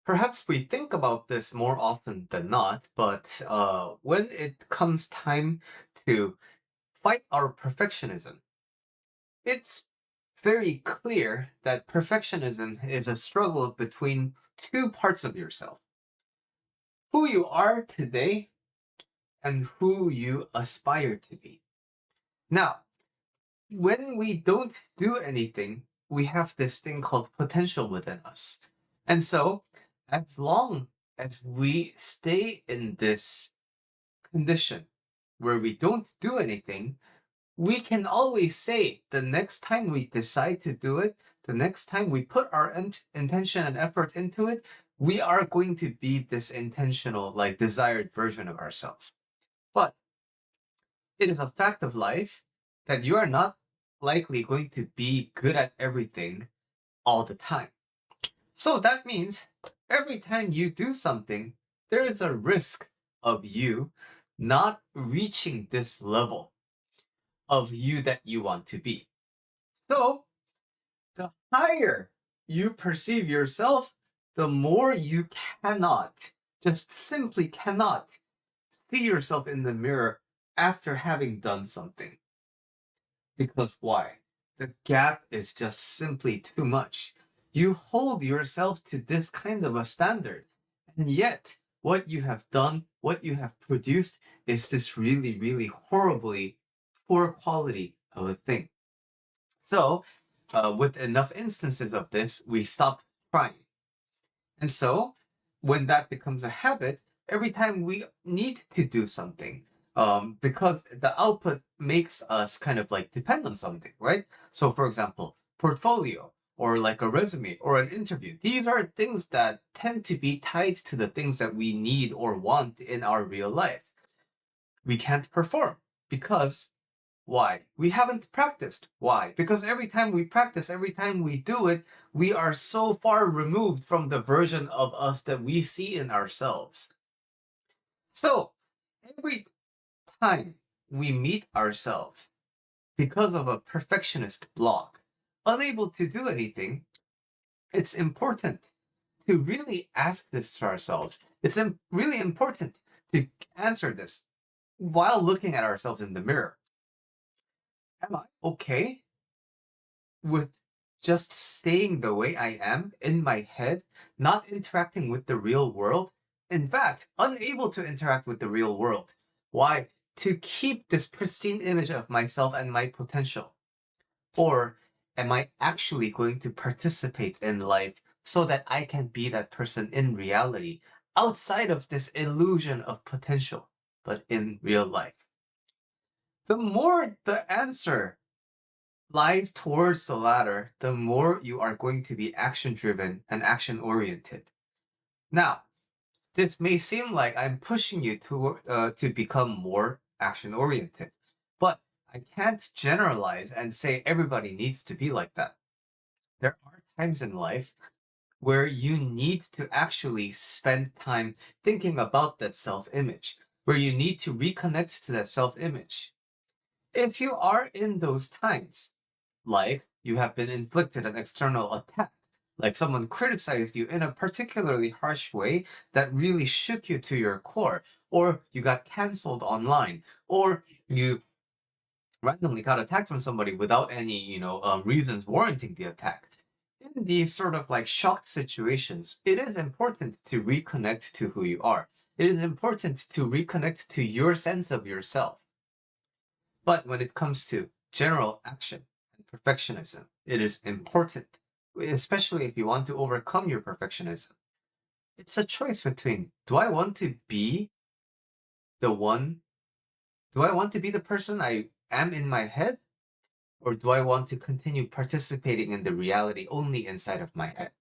Perhaps we think about this more often than not, but when it comes time to fight our perfectionism, it's very clear that perfectionism is a struggle between two parts of yourself: who you are today and who you aspire to be. Now, when we don't do anything, we have this thing called potential within us. And so, as long as we stay in this condition where we don't do anything, we can always say the next time we decide to do it, the next time we put our intention and effort into it, we are going to be this intentional, like desired version of ourselves. But it is a fact of life that you are not likely going to be good at everything all the time. So that means every time you do something, there is a risk of you not reaching this level of you that you want to be. So the higher you perceive yourself, the more you cannot, just simply cannot see yourself in the mirror after having done something. Because why? The gap is just simply too much. You hold yourself to this kind of a standard, and yet what you have done, what you have produced, is this really, really horribly poor quality of a thing. So, with enough instances of this, we stop trying. And so, when that becomes a habit, every time we need to do something, because the output makes us kind of like depend on something, right? So, for example, portfolio or like a resume or an interview, these are things that tend to be tied to the things that we need or want in our real life. We can't perform because why? We haven't practiced. Why? Because every time we practice, every time we do it, we are so far removed from the version of us that we see in ourselves. So, every time we meet ourselves because of a perfectionist block, unable to do anything, it's important to really ask this to ourselves. It's really important to answer this while looking at ourselves in the mirror. Am I okay with just staying the way I am in my head, not interacting with the real world? In fact, unable to interact with the real world. Why? To keep this pristine image of myself and my potential. Or am I actually going to participate in life so that I can be that person in reality, outside of this illusion of potential, but in real life? The more the answer lies towards the latter, the more you are going to be action driven and action oriented. Now, this may seem like I'm pushing you to become more action oriented, but I can't generalize and say everybody needs to be like that. There are times in life where you need to actually spend time thinking about that self image, where you need to reconnect to that self image. If you are in those times, like you have been inflicted an external attack, like someone criticized you in a particularly harsh way that really shook you to your core, or you got canceled online, or you randomly got attacked from somebody without any, reasons warranting the attack. In these sort of like shocked situations, it is important to reconnect to who you are. It is important to reconnect to your sense of yourself. But when it comes to general action and perfectionism, it is important, especially if you want to overcome your perfectionism. It's a choice between, do I want to be the one? Do I want to be the person I am in my head? Or do I want to continue participating in the reality only inside of my head?